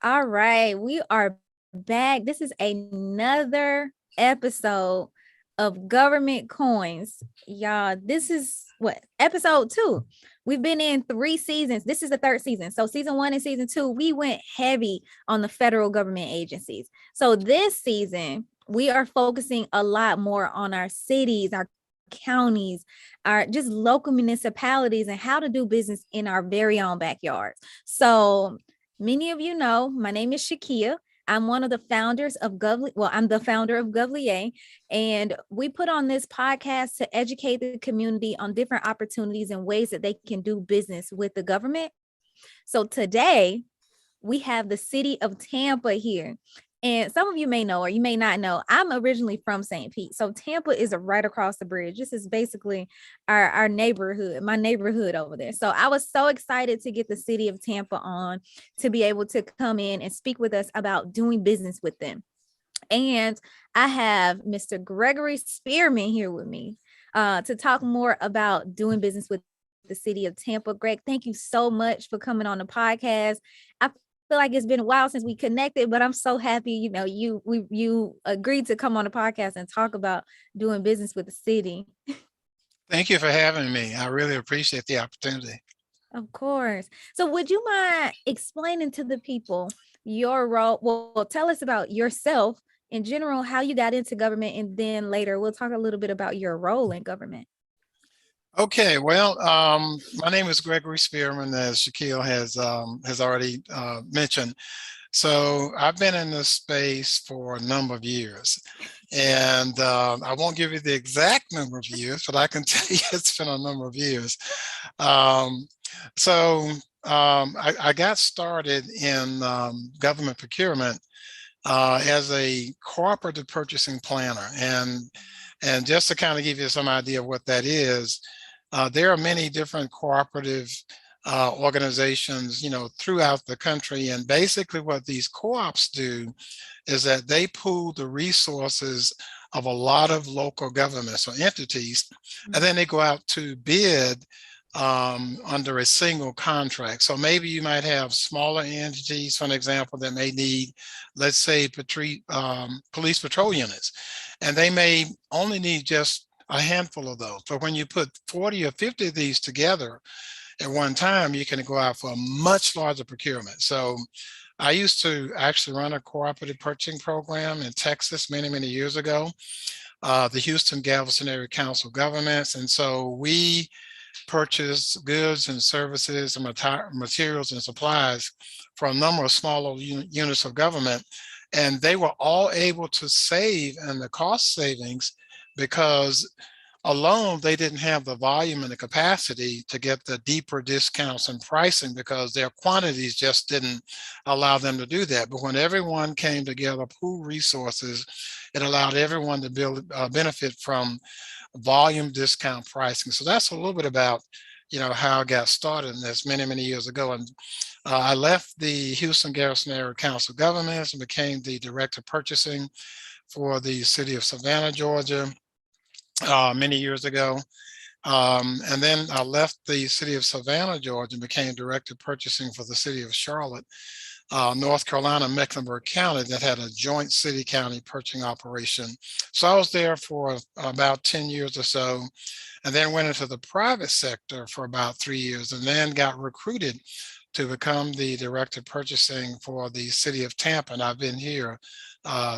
All right, we are back. This is another episode of Government Coins. Y'all, this is what episode 2. We've been in 3 seasons. This is the 3rd season. So season 1 and season 2, we went heavy on the federal government agencies. So this season, we are focusing a lot more on our cities, our counties, our just local municipalities, and how to do business in our very own backyards. So many of you know, my name is Shakia. I'm one of the founders of I'm the founder of Govlier, and we put on this podcast to educate the community on different opportunities and ways that they can do business with the government. So today, we have the city of Tampa here. And some of you may know, or you may not know, I'm originally from St. Pete. So Tampa is right across the bridge. This is basically our neighborhood, my neighborhood over there. So I was so excited to get the city of Tampa on to be able to come in and speak with us about doing business with them. And I have Mr. Gregory Spearman here with me to talk more about doing business with the city of Tampa. Greg, thank you so much for coming on the podcast. I feel like it's been a while since we connected, but I'm so happy, you agreed to come on the podcast and talk about doing business with the city. Thank you for having me. I really appreciate the opportunity. Of course. So would you mind explaining to the people your role? Well, tell us about yourself in general, how you got into government, and then later we'll talk a little bit about your role in government. Okay, well, my name is Gregory Spearman, as Shaquille has already mentioned. So I've been in this space for a number of years, and I won't give you the exact number of years, but I can tell you it's been a number of years. I got started in government procurement as a cooperative purchasing planner, and just to kind of give you some idea of what that is, there are many different cooperative organizations, throughout the country. And basically what these co-ops do is that they pool the resources of a lot of local governments or entities, and then they go out to bid under a single contract. So maybe you might have smaller entities, for an example, that may need, let's say, police patrol units, and they may only need just a handful of those. But when you put 40 or 50 of these together at one time, you can go out for a much larger procurement. So I used to actually run a cooperative purchasing program in Texas many, many years ago, the Houston Galveston Area Council of Governments. And so we purchase goods and services and materials and supplies for a number of smaller units of government. And they were all able to save in the cost savings because alone they didn't have the volume and the capacity to get the deeper discounts and pricing because their quantities just didn't allow them to do that. But when everyone came together, pool resources, it allowed everyone to benefit from volume discount pricing. So that's a little bit about how I got started in this many, many years ago. And I left the Houston Galveston Area Council of Governments and became the director of purchasing for the City of Savannah, Georgia, many years ago. And then I left the City of Savannah, Georgia, and became director of purchasing for the City of Charlotte, North Carolina, Mecklenburg County, that had a joint city-county purchasing operation. So I was there for about 10 years or so, and then went into the private sector for about 3 years, and then got recruited to become the director of purchasing for the City of Tampa. And I've been here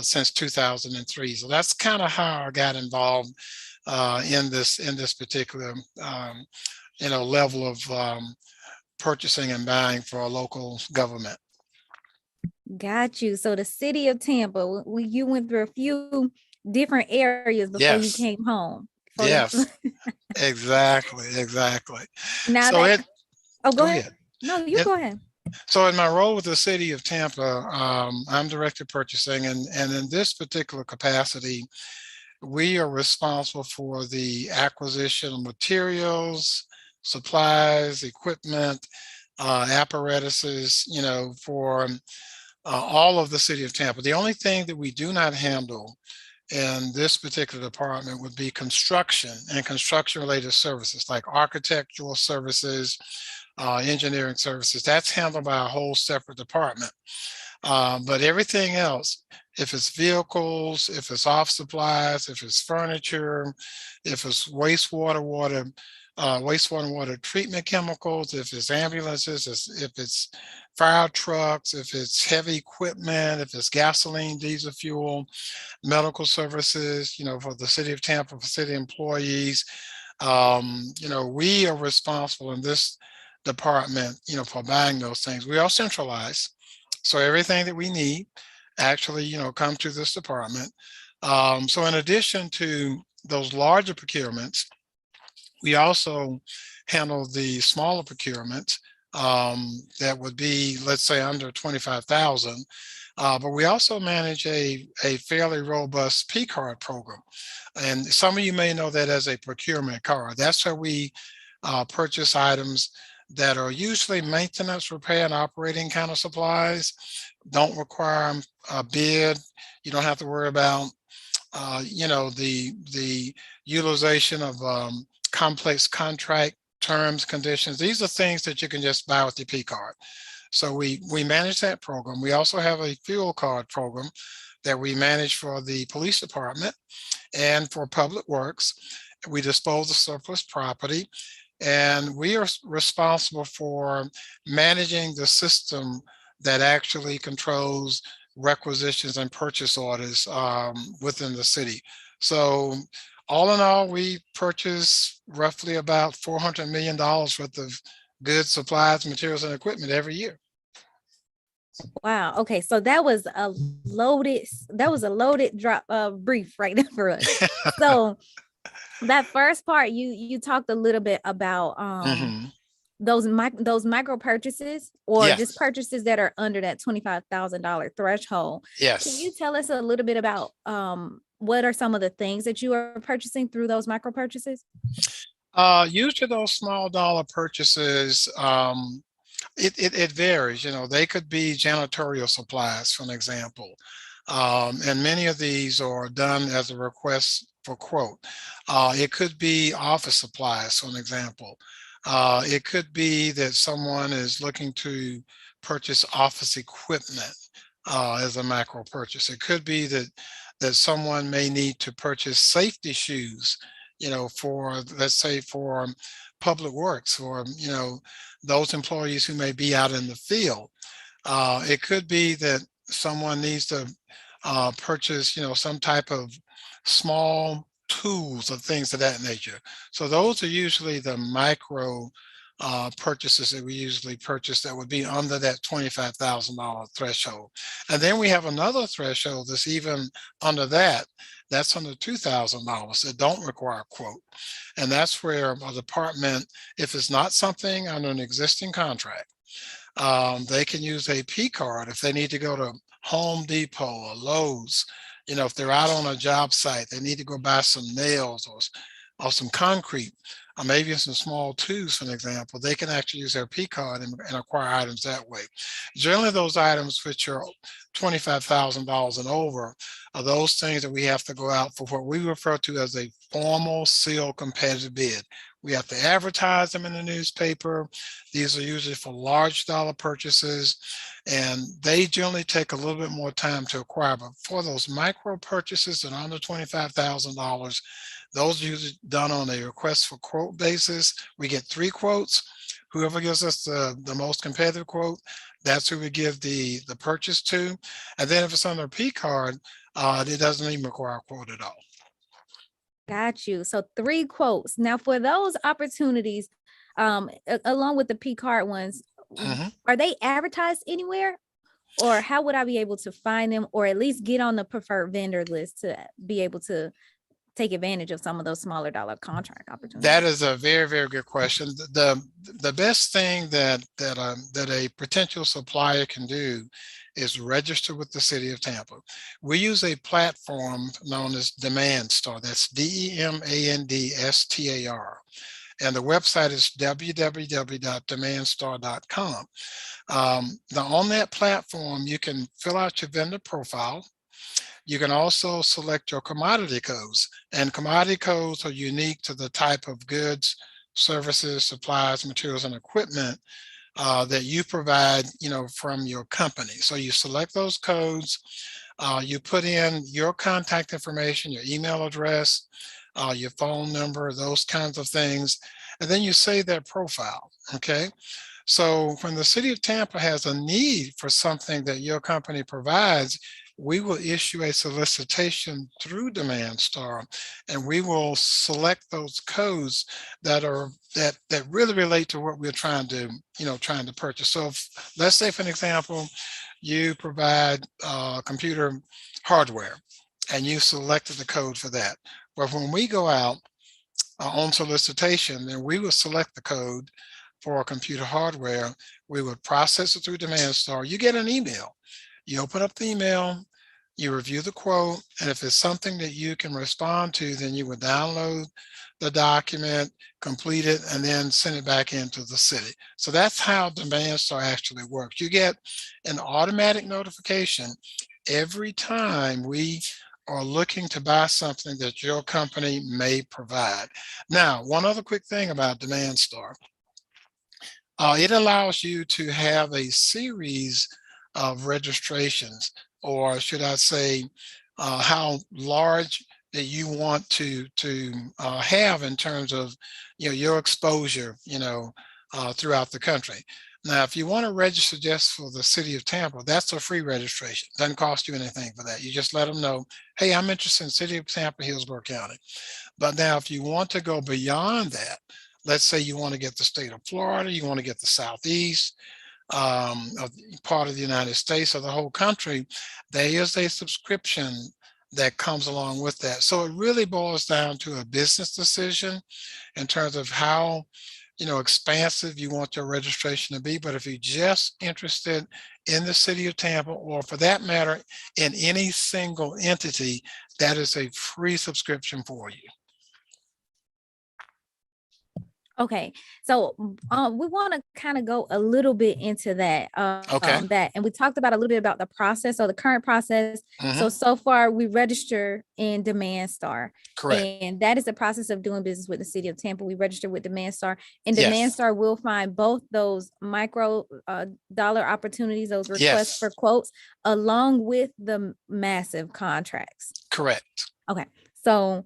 since 2003. So that's kind of how I got involved in this particular level of purchasing and buying for a local government. Got you. So the city of Tampa, you went through a few different areas before you came home. Yes, exactly. Now so go ahead. No, you go ahead. So in my role with the City of Tampa, I'm director of purchasing, and in this particular capacity, we are responsible for the acquisition of materials, supplies, equipment, apparatuses, for all of the City of Tampa. The only thing that we do not handle in this particular department would be construction and construction-related services like architectural services, engineering services. That's handled by a whole separate department. But everything else, if it's vehicles, if it's office supplies, if it's furniture, if it's wastewater and water treatment chemicals, if it's ambulances, if it's fire trucks, if it's heavy equipment, if it's gasoline, diesel fuel, medical services, for the city of Tampa, for city employees, we are responsible in this department, for buying those things. We are centralized. So everything that we need actually, come to this department. So in addition to those larger procurements, we also handle the smaller procurements that would be, let's say, under 25,000. But we also manage a fairly robust P card program. And some of you may know that as a procurement card. That's where we purchase items that are usually maintenance, repair, and operating kind of supplies, don't require a bid. You don't have to worry about, the utilization of complex contract terms, conditions. These are things that you can just buy with your P card. So we manage that program. We also have a fuel card program that we manage for the police department and for public works. We dispose of surplus property, and we are responsible for managing the system that actually controls requisitions and purchase orders within the city. So all in all, we purchase roughly about $400 million worth of goods, supplies, materials, and equipment every year. Wow. Okay. So that was a loaded drop brief right there for us. So that first part, you talked a little bit about those micro purchases, or Yes. just purchases that are under that $25,000 threshold. Yes. Can you tell us a little bit about what are some of the things that you are purchasing through those micro purchases? Usually those small dollar purchases, it varies. They could be janitorial supplies, for an example. And many of these are done as a request for quote. It could be office supplies, for an example. It could be that someone is looking to purchase office equipment as a macro purchase. It could be that someone may need to purchase safety shoes, for, let's say, for public works, or those employees who may be out in the field. It could be that someone needs to purchase, some type of small tools or things of that nature. So those are usually the micro purchases that we usually purchase that would be under that $25,000 threshold. And then we have another threshold that's even under that. That's under $2,000 that don't require a quote. And that's where a department, if it's not something under an existing contract, they can use a P card if they need to go to Home Depot or Lowe's. If they're out on a job site, they need to go buy some nails or some concrete, or maybe some small tools, for an example. They can actually use their P card and acquire items that way. Generally, those items which are $25,000 and over are those things that we have to go out for what we refer to as a formal sealed competitive bid. We have to advertise them in the newspaper. These are usually for large dollar purchases, and they generally take a little bit more time to acquire. But for those micro purchases that are under $25,000, those are usually done on a request for quote basis. We get 3 quotes. Whoever gives us the most competitive quote, that's who we give the purchase to. And then if it's under a P card, it doesn't even require a quote at all. Got you. So 3 quotes. Now for those opportunities, along with the P card ones, are they advertised anywhere? Or how would I be able to find them, or at least get on the preferred vendor list to be able to take advantage of some of those smaller dollar contract opportunities? That is a very, very good question. The best thing that a potential supplier can do is register with the City of Tampa. We use a platform known as Demand Star. That's DEMANDSTAR. And the website is www.demandstar.com. Now on that platform, you can fill out your vendor profile. You can also select your commodity codes, and commodity codes are unique to the type of goods, services, supplies, materials, and equipment that you provide, from your company. So you select those codes, you put in your contact information, your email address, your phone number, those kinds of things, and then you save that profile. Okay. So when the city of Tampa has a need for something that your company provides, we will issue a solicitation through Demand Star, and we will select those codes that really relate to what we're trying to purchase. So let's say, for an example, you provide computer hardware and you selected the code for that. But when we go out on solicitation, then we will select the code for computer hardware. We would process it through Demand Star. You get an email. You open up the email, you review the quote, and if it's something that you can respond to, then you would download the document, complete it, and then send it back into the city. So that's how Demand Star actually works. You get an automatic notification every time we are looking to buy something that your company may provide. Now, one other quick thing about Demand Star. It allows you to have a series of registrations, or should I say, how large that you want to have in terms of your exposure, throughout the country. Now, if you want to register just for the city of Tampa, that's a free registration. Doesn't cost you anything for that. You just let them know, hey, I'm interested in city of Tampa, Hillsborough County. But now, if you want to go beyond that, let's say you want to get the state of Florida, you want to get the Southeast, part of the United States or the whole country, there is a subscription that comes along with that. So it really boils down to a business decision in terms of how expansive you want your registration to be. But if you're just interested in the city of Tampa, or for that matter, in any single entity, that is a free subscription for you. Okay, so we want to kind of go a little bit into that. Okay. And we talked about a little bit about the process. So the current process. Mhm. So far, we register in Demand Star, Correct. and that is the process of doing business with the city of Tampa. We register with Demand Star, and Demand Yes. Star will find both those micro dollar opportunities, those requests Yes. for quotes, along with the massive contracts. Correct. Okay, so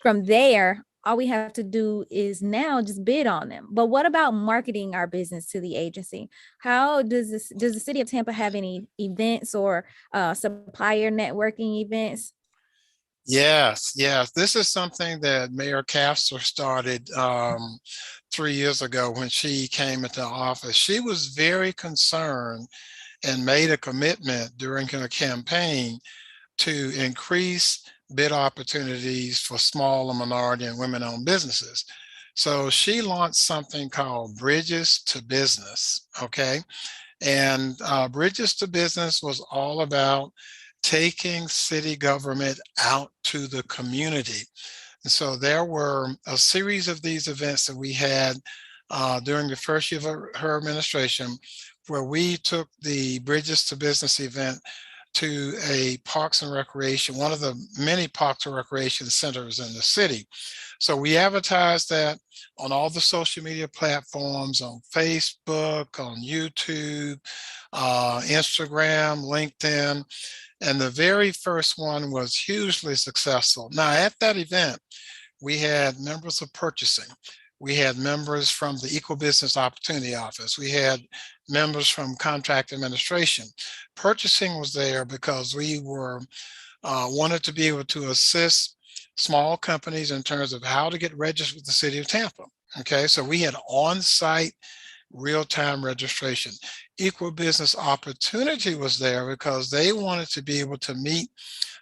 from there, all we have to do is now just bid on them. But what about marketing our business to the agency? How does the city of Tampa have any events or supplier networking events? Yes, yes. This is something that Mayor Castor started 3 years ago when she came into office. She was very concerned and made a commitment during her campaign to increase bid opportunities for small and minority and women-owned businesses. So she launched something called Bridges to Business. Okay. And Bridges to Business was all about taking city government out to the community. And so there were a series of these events that we had during the first year of her administration, where we took the Bridges to Business event to a parks and recreation, one of the many parks and recreation centers in the city. So we advertised that on all the social media platforms, on Facebook, on YouTube, Instagram, LinkedIn, and the very first one was hugely successful. Now, at that event, we had members of purchasing. We had members from the Equal Business Opportunity Office. We had members from contract administration. Purchasing was there because we were wanted to be able to assist small companies in terms of how to get registered with the city of Tampa. Okay, so we had on-site real-time registration. Equal Business Opportunity was there because they wanted to be able to meet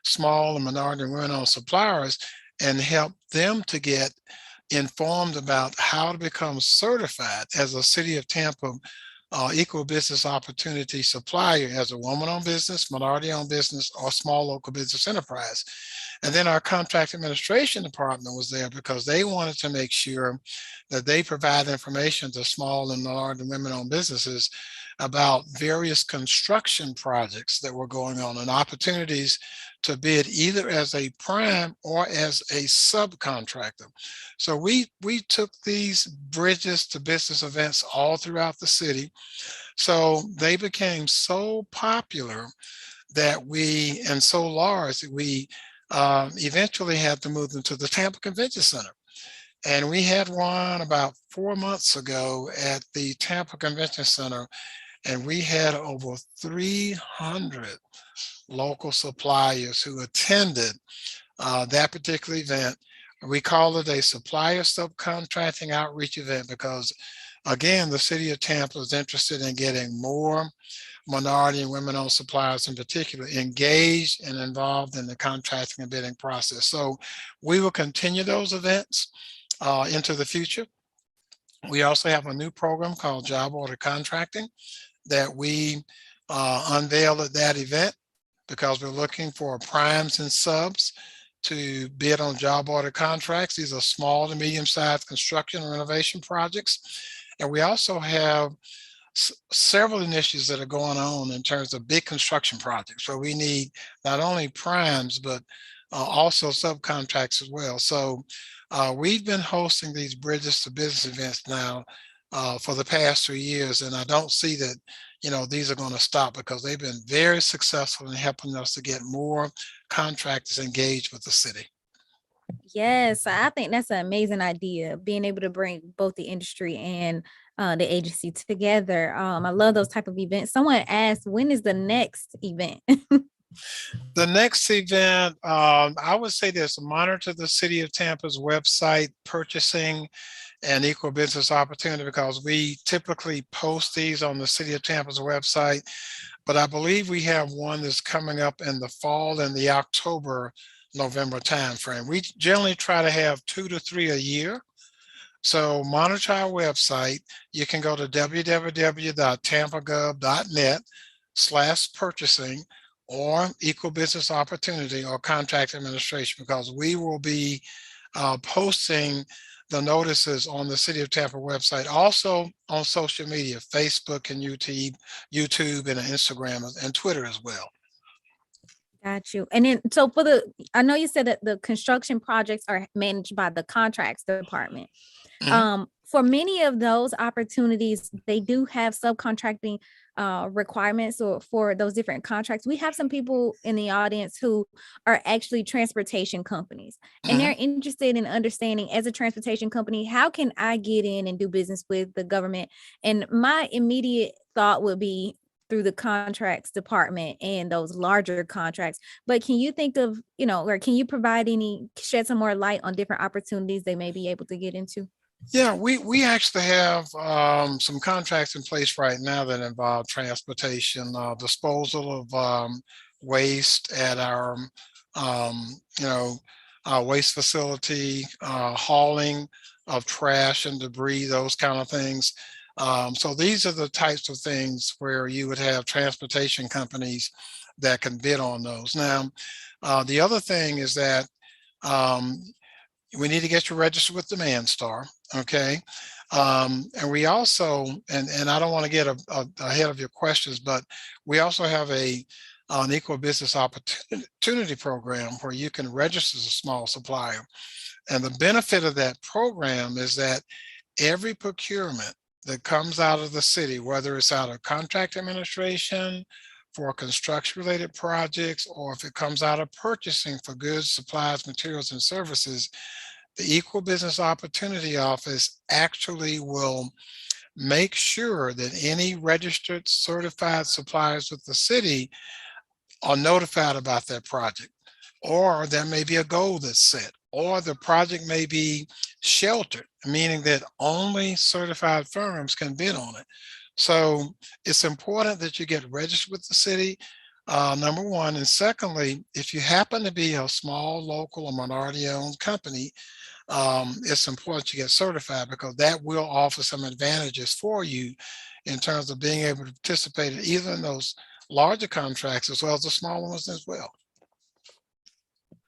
small and minority and women-owned suppliers and help them to get informed about how to become certified as a City of Tampa equal business opportunity supplier as a woman-owned business, minority-owned business, or small local business enterprise. And then our contract administration department was there because they wanted to make sure that they provide information to small and minority and women-owned businesses about various construction projects that were going on and opportunities to bid either as a prime or as a subcontractor. So we took these bridges to business events all throughout the city. So they became so popular that we, and so large that we eventually had to move them to the Tampa Convention Center. And we had one about 4 months ago at the Tampa Convention Center, and we had over 300 local suppliers who attended that particular event. We call it a supplier subcontracting outreach event because, again, the city of Tampa is interested in getting more minority and women-owned suppliers in particular engaged and involved in the contracting and bidding process. So we will continue those events into the future. We also have a new program called Job Order Contracting that we unveiled at that event because we're looking for primes and subs to bid on job order contracts. These are small to medium-sized construction and renovation projects. And we also have several initiatives that are going on in terms of big construction projects where we need not only primes, but also subcontracts as well. So we've been hosting these bridges to business events now for the past 3 years, and I don't see that, these are going to stop because they've been very successful in helping us to get more contractors engaged with the city. Yes, I think that's an amazing idea, being able to bring both the industry and the agency together. I love those type of events. Someone asked, when is the next event? The next event, I would say this: monitor the City of Tampa's website, purchasing and equal business opportunity, because we typically post these on the City of Tampa's website. But I believe we have one that's coming up in the fall and the October, November timeframe. We generally try to have 2 to 3 a year. So monitor our website. You can go to www.tampagov.net/purchasing or equal business opportunity or contract administration, because we will be posting the notices on the City of Tampa website, also on social media, Facebook and YouTube and Instagram and Twitter as well. Got you. And then, so I know you said that the construction projects are managed by the contracts department. Mhm. For many of those opportunities, they do have subcontracting requirements or for those different contracts. We have some people in the audience who are actually transportation companies, and they're Mhm. interested in understanding, as a transportation company, how can I get in and do business with the government? And my immediate thought would be through the contracts department and those larger contracts. But can you think of, or can you shed some more light on different opportunities they may be able to get into? Yeah, we actually have some contracts in place right now that involve transportation, disposal of waste at our, you know, waste facility, hauling of trash and debris, those kind of things. So these are the types of things where you would have transportation companies that can bid on those. Now, the other thing is that um, we need to get you registered with Demand Star. Okay. And we also, and I don't want to get ahead of your questions, but we also have an equal business opportunity program where you can register as a small supplier. And the benefit of that program is that every procurement that comes out of the city, whether it's out of contract administration for construction related projects, or if it comes out of purchasing for goods, supplies, materials, and services, the Equal Business Opportunity Office actually will make sure that any registered certified suppliers with the city are notified about that project. Or there may be a goal that's set, or the project may be sheltered, meaning that only certified firms can bid on it. So it's important that you get registered with the city, number one. And secondly, if you happen to be a small, local, or minority owned company, it's important you get certified because that will offer some advantages for you in terms of being able to participate either in those larger contracts as well as the smaller ones as well.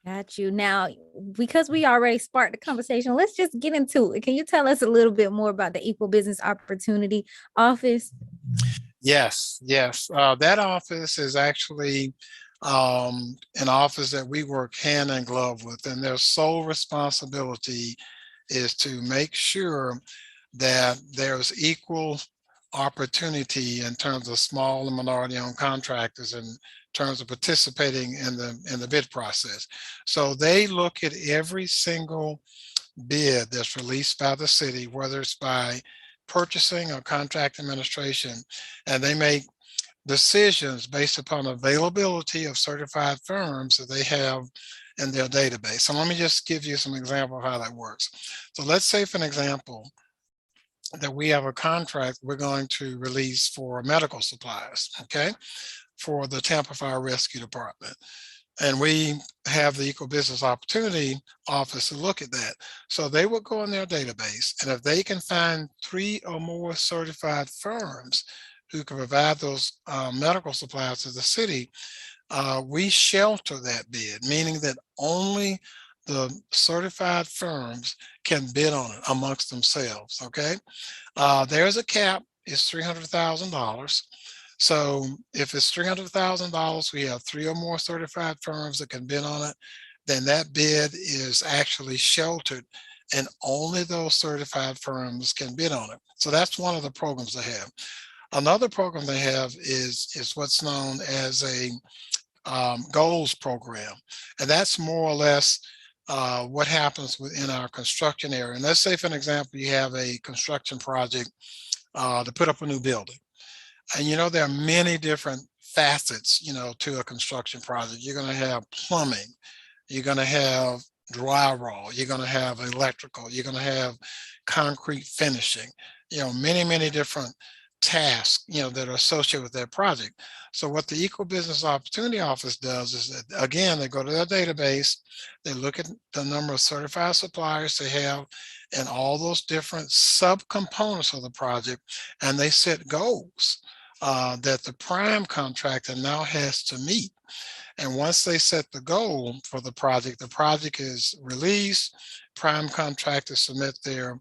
Got you. Now, because we already sparked the conversation, let's just get into it. Can you tell us a little bit more about the Equal Business Opportunity Office? Yes, yes. That office is actually an office that we work hand in glove with, and their sole responsibility is to make sure that there's equal opportunity in terms of small and minority-owned contractors in terms of participating in the bid process. So they look at every single bid that's released by the city, whether it's by purchasing or contract administration, and they make decisions based upon availability of certified firms that they have in their database. So let me just give you some example of how that works. So let's say, for an example, that we have a contract we're going to release for medical supplies, okay, for the Tampa Fire Rescue Department. And we have the Equal Business Opportunity Office to look at that. So they will go in their database, and if they can find 3 or more certified firms who can provide those medical supplies to the city, we shelter that bid, meaning that only the certified firms can bid on it amongst themselves. Okay. There's a cap, it's $300,000. So if it's $300,000, we have 3 or more certified firms that can bid on it, then that bid is actually sheltered and only those certified firms can bid on it. So that's one of the programs they have. Another program they have is what's known as a goals program. And that's more or less what happens within our construction area. And let's say, for an example, you have a construction project to put up a new building. And there are many different facets, to a construction project. You're going to have plumbing, you're going to have drywall, you're going to have electrical, you're going to have concrete finishing, many, many different tasks, that are associated with that project. So what the Equal Business Opportunity Office does is that, again, they go to their database, they look at the number of certified suppliers they have and all those different subcomponents of the project, and they set goals that the prime contractor now has to meet. And once they set the goal for the project is released, prime contractors submit their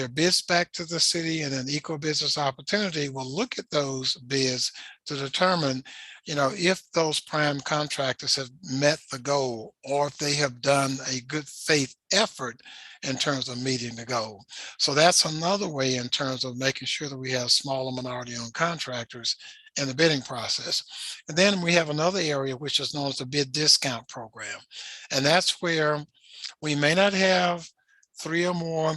bids back to the city, and then Eco Business Opportunity will look at those bids to determine, if those prime contractors have met the goal or if they have done a good faith effort in terms of meeting the goal. So that's another way in terms of making sure that we have small and minority-owned contractors in the bidding process. And then we have another area which is known as the bid discount program. And that's where we may not have 3 or more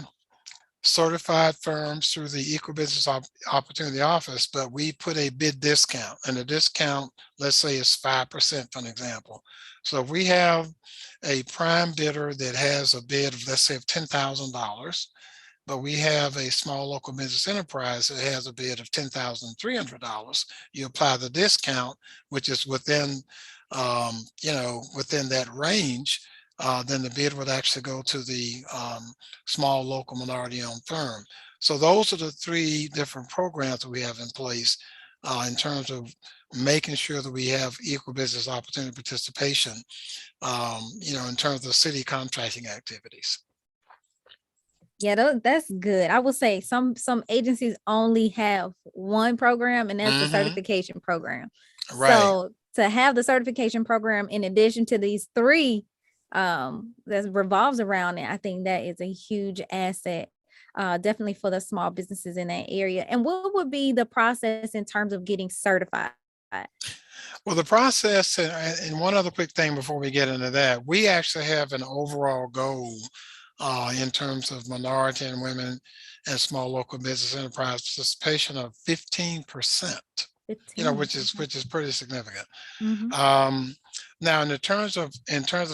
certified firms through the Equal Business Opportunity Office, but we put a bid discount, and the discount, let's say, is 5% for an example. So if we have a prime bidder that has a bid of, let's say, of $10,000, but we have a small local business enterprise that has a bid of $10,300, you apply the discount, which is within, within that range, then the bid would actually go to the small local minority-owned firm. So those are the 3 different programs that we have in place in terms of making sure that we have equal business opportunity participation, in terms of city contracting activities. Yeah, that's good. I would say some agencies only have one program, and that's the certification program. Right. So to have the certification program in addition to these 3 that revolves around it, I think that is a huge asset, definitely for the small businesses in that area. And what would be the process in terms of getting certified? Well, the process, and one other quick thing before we get into that, we actually have an overall goal in terms of minority and women and small local business enterprise participation of 15%, 15. which is pretty significant. Mm-hmm. Now, in terms of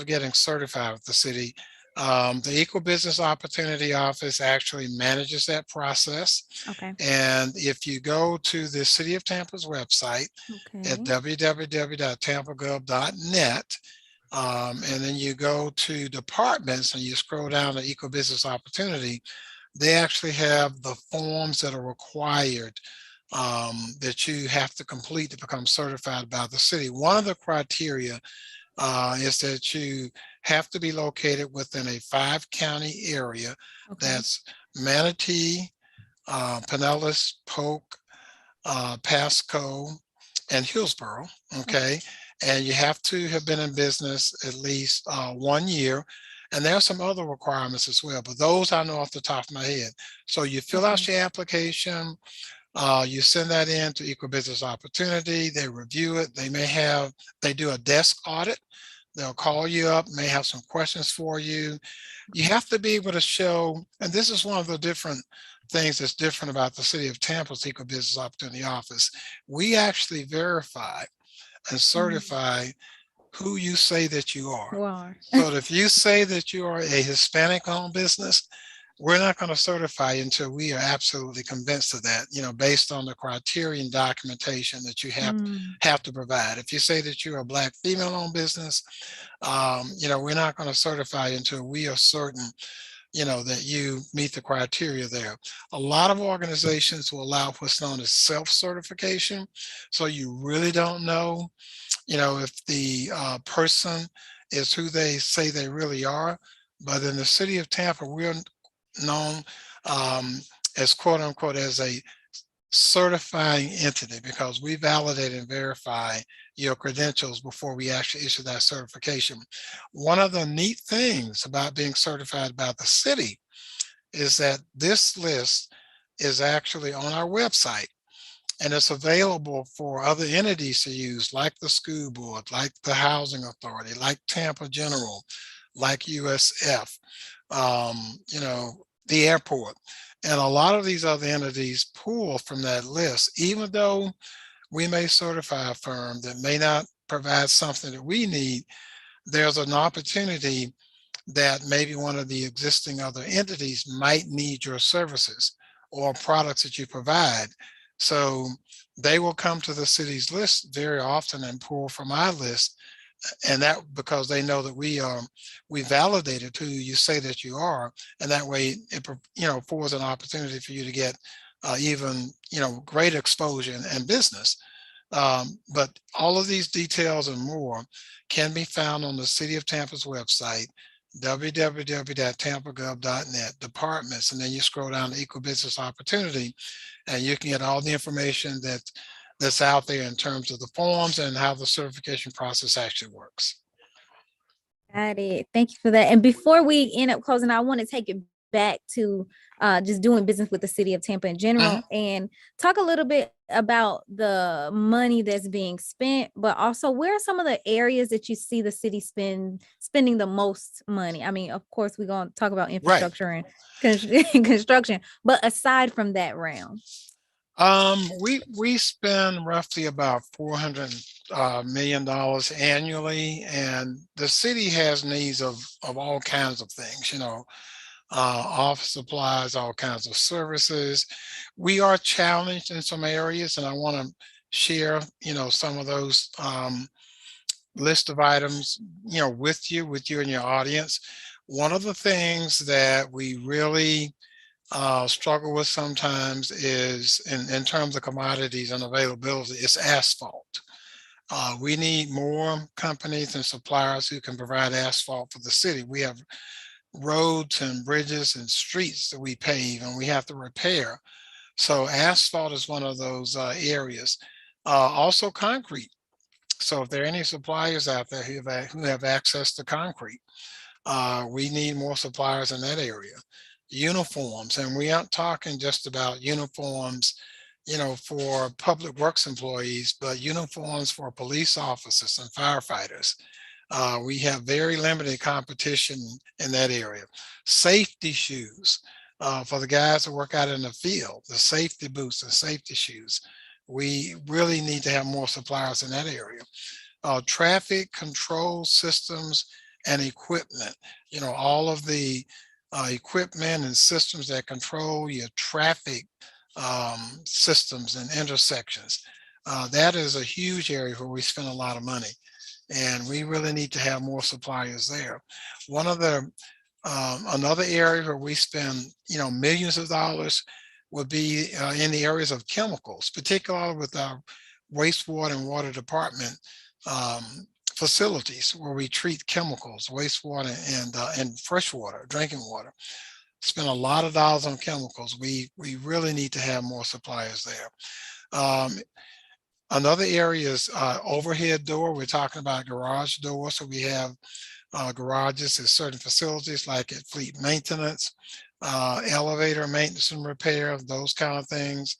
getting certified with the city, the Equal Business Opportunity Office actually manages that process. Okay. And if you go to the City of Tampa's website at www.tampagov.net, and then you go to departments and you scroll down to Equal Business Opportunity, they actually have the forms that are required that you have to complete to become certified by the city. One of the criteria is that you have to be located within a 5-county area. Okay. That's Manatee, Pinellas, Polk, Pasco, and Hillsborough. Okay. And you have to have been in business at least 1 year. And there are some other requirements as well, but those I know off the top of my head. So you fill out Okay. your application, you send that in to Equal Business Opportunity. They review it. They do a desk audit. They'll call you up, may have some questions for you. You have to be able to show, and this is one of the different things that's different about the City of Tampa's Equal Business Opportunity Office. We actually verify and Mhm. certify who you say that you are. Wow. So if you say that you are a Hispanic owned business, we're not going to certify you until we are absolutely convinced of that, based on the criteria and documentation that you Mm. have to provide. If you say that you're a Black female owned business, we're not going to certify you until we are certain, that you meet the criteria there. A lot of organizations will allow what's known as self-certification. So you really don't know, if the person is who they say they really are. But in the city of Tampa, we're known as quote unquote as a certifying entity because we validate and verify your credentials before we actually issue that certification. One of the neat things about being certified by the city is that this list is actually on our website and it's available for other entities to use, like the school board, like the housing authority, like Tampa General, like USF, the airport. And a lot of these other entities pull from that list, even though we may certify a firm that may not provide something that we need, there's an opportunity that maybe one of the existing other entities might need your services or products that you provide. So they will come to the city's list very often and pull from our list. And that because they know that we validated who you say that you are, and that way it affords an opportunity for you to get even great exposure and business. But all of these details and more can be found on the City of Tampa's website, www.tampagov.net, departments, and then you scroll down to Equal Business Opportunity, and you can get all the information that's out there in terms of the forms and how the certification process actually works. Got it. Thank you for that. And before we end up closing, I want to take it back to just doing business with the city of Tampa in Mhm. general and talk a little bit about the money that's being spent, but also where are some of the areas that you see the city spending the most money? I mean, of course, we're going to talk about Right. infrastructure and construction, but aside from that realm. We spend roughly about $400 million annually, and the city has needs of all kinds of things, office supplies, all kinds of services. We are challenged in some areas, and I want to share, some of those list of items, with you and your audience. One of the things that we really struggle with sometimes is in terms of commodities and availability, is asphalt. We need more companies and suppliers who can provide asphalt for the city. We have roads and bridges and streets that we pave and we have to repair. So asphalt is one of those areas. Also concrete. So if there are any suppliers out there who have access to concrete, we need more suppliers in that area. Uniforms, and we aren't talking just about uniforms, for public works employees, but uniforms for police officers and firefighters. We have very limited competition in that area. Safety shoes for the guys that work out in the field, the safety boots and safety shoes. We really need to have more suppliers in that area. Traffic control systems and equipment, all of the equipment and systems that control your traffic systems and intersections. That is a huge area where we spend a lot of money, and we really need to have more suppliers there. One of the Another area where we spend, millions of dollars would be in the areas of chemicals, particularly with our wastewater and water department facilities where we treat chemicals, wastewater and fresh water, drinking water. Spend a lot of dollars on chemicals. We really need to have more suppliers there. Um, Another area is overhead door. We're talking about garage door. So we have garages at certain facilities like at fleet maintenance, elevator maintenance and repair, those kind of things.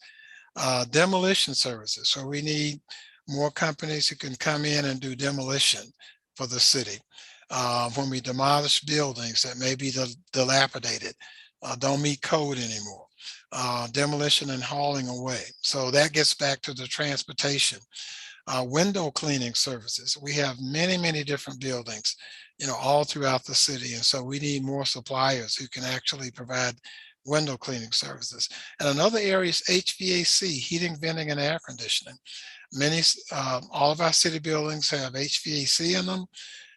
Demolition services. So we need more companies who can come in and do demolition for the city. When we demolish buildings that may be dilapidated, don't meet code anymore. Demolition and hauling away. So that gets back to the transportation. Window cleaning services. We have many, many different buildings, all throughout the city. And so we need more suppliers who can actually provide window cleaning services. And another area is HVAC, heating, venting, and air conditioning. All of our city buildings have HVAC in them.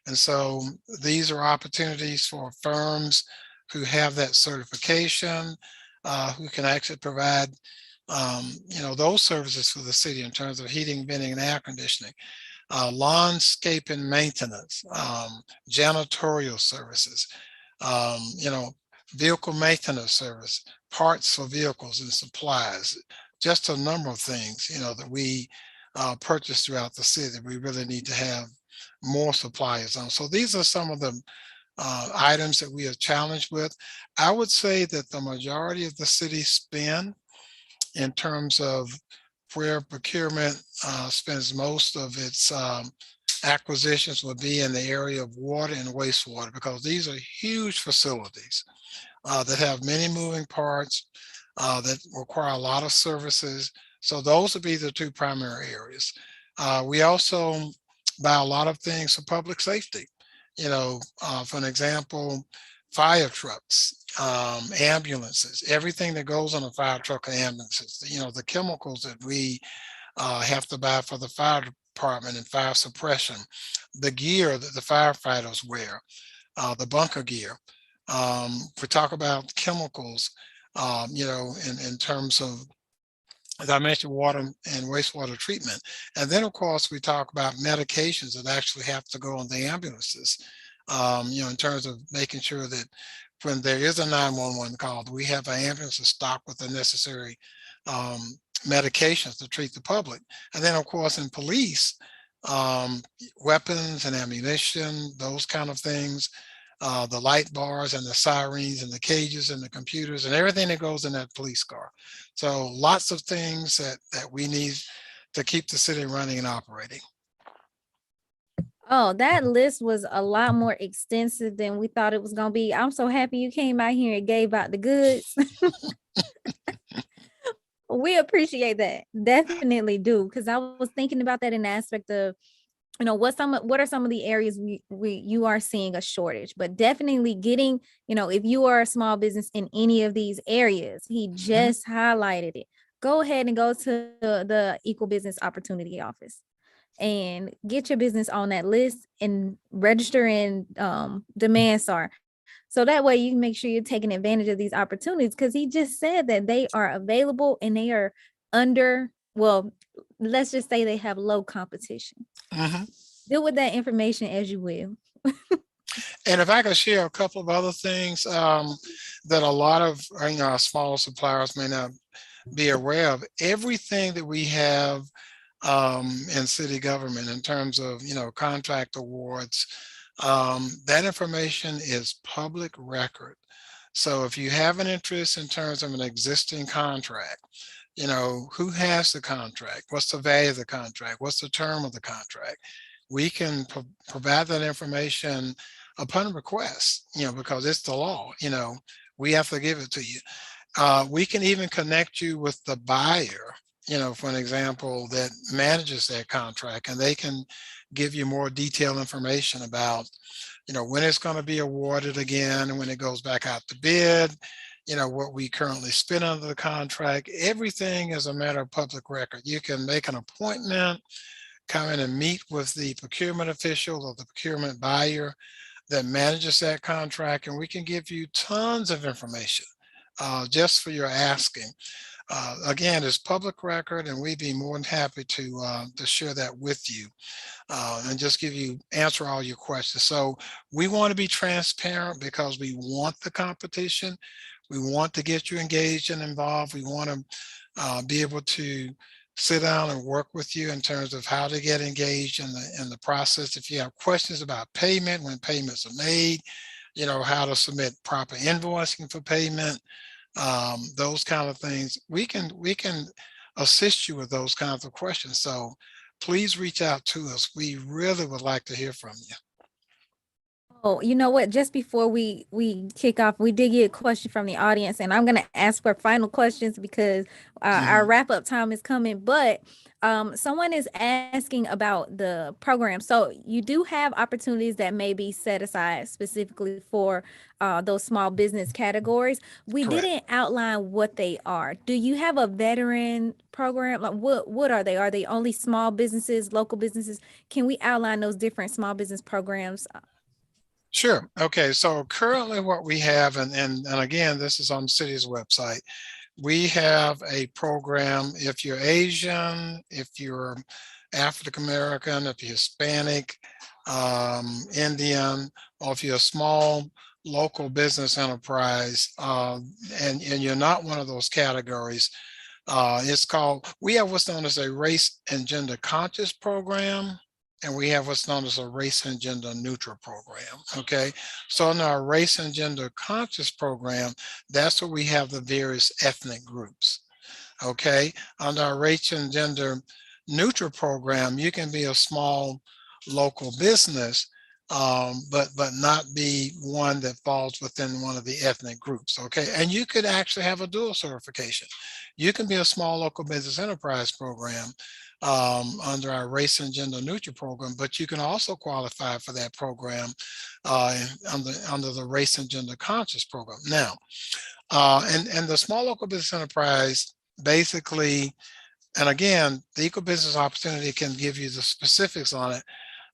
And so these are opportunities for firms who have that certification, who can actually provide those services for the city in terms of heating, venting, and air conditioning, landscape and maintenance, janitorial services, um, you know, vehicle maintenance service, parts for vehicles and supplies, just a number of things, that we purchase throughout the city. We really need to have more suppliers on. So these are some of the items that we are challenged with. I would say that the majority of the city spend in terms of where procurement spends most of its acquisitions would be in the area of water and wastewater, because these are huge facilities that have many moving parts that require a lot of services. So those would be the two primary areas. We also buy a lot of things for public safety. For an example, fire trucks, ambulances, everything that goes on a fire truck or ambulances, the chemicals that we have to buy for the fire department and fire suppression, the gear that the firefighters wear, the bunker gear. If we talk about chemicals, in terms of, as I mentioned, water and wastewater treatment. And then, of course, we talk about medications that actually have to go on the ambulances, in terms of making sure that when there is a 911 call, we have an ambulance stocked with the necessary um, medications to treat the public. And then, of course, in police, um, weapons and ammunition, those kind of things, the light bars and the sirens and the cages and the computers and everything that goes in that police car. So lots of things that we need to keep the city running and operating. Oh, that list was a lot more extensive than we thought it was going to be. I'm so happy you came out here and gave out the goods. We appreciate that. Definitely do. Because I was thinking about that in the aspect of, what are some of the areas you are seeing a shortage, but definitely getting, if you are a small business in any of these areas, he just highlighted it. Go ahead and go to the Equal Business Opportunity Office and get your business on that list and register in demand SAR. So that way you can make sure you're taking advantage of these opportunities, because he just said that they are available and they are well, let's just say they have low competition. Mhm. Deal with that information as you will. And if I could share a couple of other things that a lot of our smaller suppliers may not be aware of, everything that we have in city government in terms of contract awards, that information is public record. So if you have an interest in terms of an existing contract, who has the contract, what's the value of the contract, what's the term of the contract, we can provide that information upon request, because it's the law. We have to give it to you. We can even connect you with the buyer, for an example, that manages that contract, and they can give you more detailed information about, when it's going to be awarded again, and when it goes back out to bid, what we currently spend under the contract. Everything is a matter of public record. You can make an appointment, come in and meet with the procurement official or the procurement buyer that manages that contract, and we can give you tons of information just for your asking. Again, it's public record, and we'd be more than happy to share that with you and just answer all your questions. So we want to be transparent because we want the competition. We want to get you engaged and involved. We want to be able to sit down and work with you in terms of how to get engaged in the process. If you have questions about payment, when payments are made, how to submit proper invoicing for payment, those kind of things, we can assist you with those kinds of questions. So please reach out to us. We really would like to hear from you. Oh, you know what? Just before we kick off, we did get a question from the audience, and I'm gonna ask for final questions because our Mhm. wrap up time is coming. But someone is asking about the program. So you do have opportunities that may be set aside specifically for those small business categories. We Correct. didn't outline what they are. Do you have a veteran program? Like what are they? Are they only small businesses, local businesses? Can we outline those different small business programs? Sure. Okay. So currently what we have, and again, this is on the city's website. We have a program. If you're Asian, if you're African American, if you're Hispanic, Indian, or if you're a small local business enterprise, and you're not one of those categories, we have what's known as a race and gender conscious program, and we have what's known as a race and gender neutral program. Okay. So in our race and gender conscious program, that's where we have the various ethnic groups. Okay. Under our race and gender neutral program, you can be a small local business, but not be one that falls within one of the ethnic groups. Okay. And you could actually have a dual certification. You can be a small local business enterprise program under our race and gender neutral program, but you can also qualify for that program under the race and gender conscious program. Now, and the small local business enterprise basically, and again, the equal business opportunity can give you the specifics on it.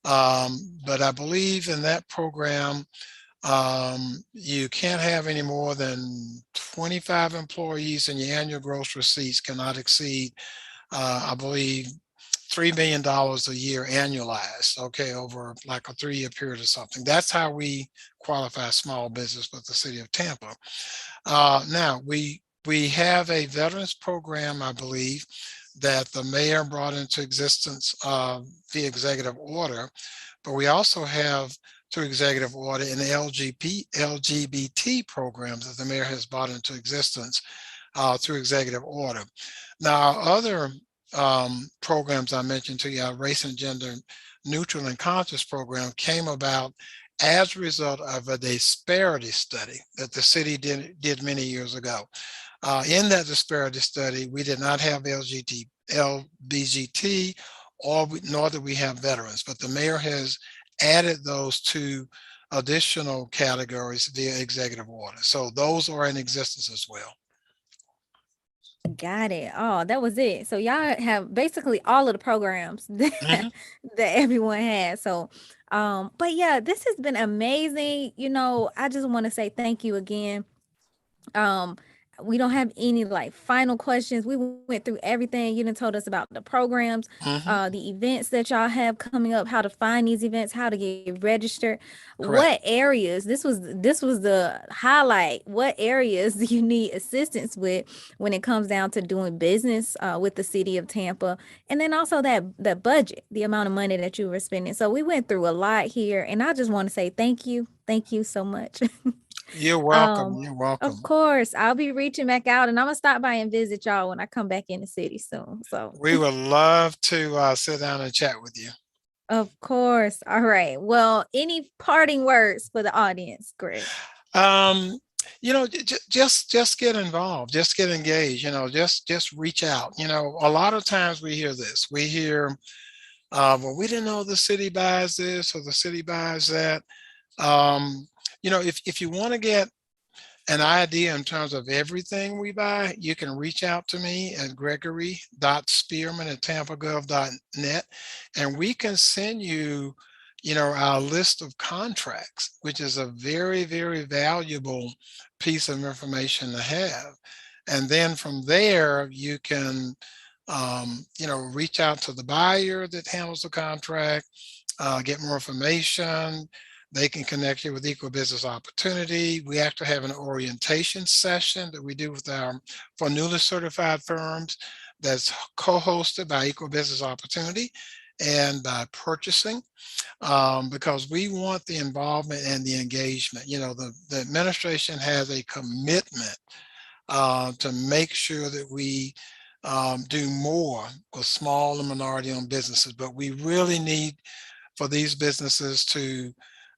But I believe in that program, you can't have any more than 25 employees, and your annual gross receipts cannot exceed, I believe, $3 million a year annualized, okay, over like a 3-year period or something. That's how we qualify small business with the city of Tampa. Now, we have a veterans program, I believe, that the mayor brought into existence via executive order, but we also have through executive order an LGBT programs that the mayor has brought into existence through executive order. Now, other programs I mentioned to you, our race and gender neutral and conscious program, came about as a result of a disparity study that the city did many years ago. In that disparity study, we did not have LBGT, nor did we have veterans, but the mayor has added those two additional categories via executive order. So those are in existence as well. Got it. Oh, that was it. So y'all have basically all of the programs that Mhm. everyone has. So but yeah, this has been amazing. I just want to say thank you again. um we don't have any like final questions. We went through everything. You done told us about the programs, Mhm. the events that y'all have coming up, how to find these events, how to get registered, what Correct. areas. This was the highlight. What areas do you need assistance with when it comes down to doing business with the city of Tampa? And then also that budget, the amount of money that you were spending. So we went through a lot here, and I just want to say thank you so much. You're welcome. Um, You're of welcome. course, I'll be reaching back out, and I'm gonna stop by and visit y'all when I come back in the city soon. So, We would love to sit down and chat with you. of course. All right. Well, any parting words for the audience, Greg? Um, just get involved, just get engaged. Just reach out. A lot of times we hear this. We hear, well, we didn't know the city buys this or the city buys that. If you want to get an idea in terms of everything we buy, you can reach out to me at gregory.spearman@tampagov.net, and we can send you, our list of contracts, which is a very, very valuable piece of information to have. And then from there, you can, reach out to the buyer that handles the contract, get more information. They can connect you with Equal Business Opportunity. We actually have an orientation session that we do for newly certified firms that's co-hosted by Equal Business Opportunity and by Purchasing, because we want the involvement and the engagement. You know, the administration has a commitment to make sure that we do more with small and minority-owned businesses, but we really need for these businesses to,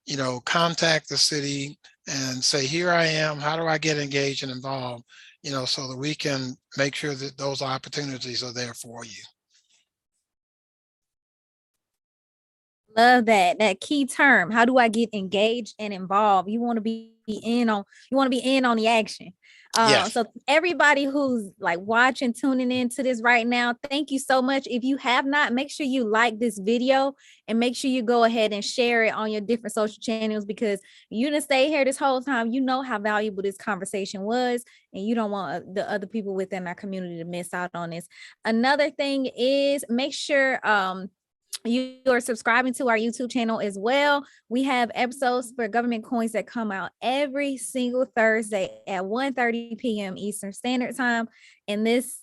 you know, contact the city and say, here I am, how do I get engaged and involved, you know, so that we can make sure that those opportunities are there for you. Love that key term. How do I get engaged and involved? You want to be in on the action. Yes. So everybody who's like watching, tuning into this right now, thank you so much. If you have not, make sure you like this video and make sure you go ahead and share it on your different social channels, because you didn't stay here this whole time. You know how valuable this conversation was, and you don't want the other people within our community to miss out on this. Another thing is make sure you are subscribing to our YouTube channel as well. We have episodes for Government Coins that come out every single Thursday at 1:30 p.m. Eastern Standard Time. And this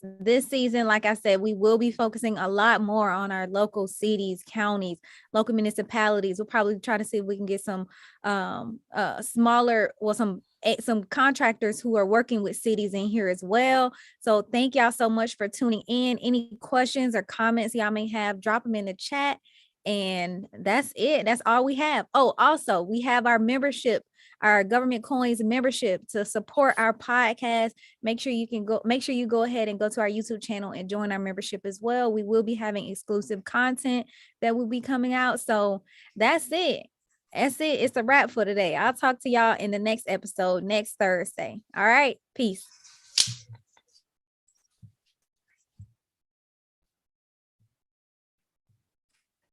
season, like I said, we will be focusing a lot more on our local cities, counties, local municipalities. We'll probably try to see if we can get some smaller, well, some contractors who are working with cities in here as well. So thank y'all so much for tuning in. Any questions or comments y'all may have, drop them in the chat. And that's it. That's all we have. Oh, also, we have our membership, our Government Coins membership to support our podcast. Make sure you go ahead and go to our YouTube channel and join our membership as well. We will be having exclusive content that will be coming out. So that's it. That's it. It's a wrap for today. I'll talk to y'all in the next episode next Thursday. All right. Peace.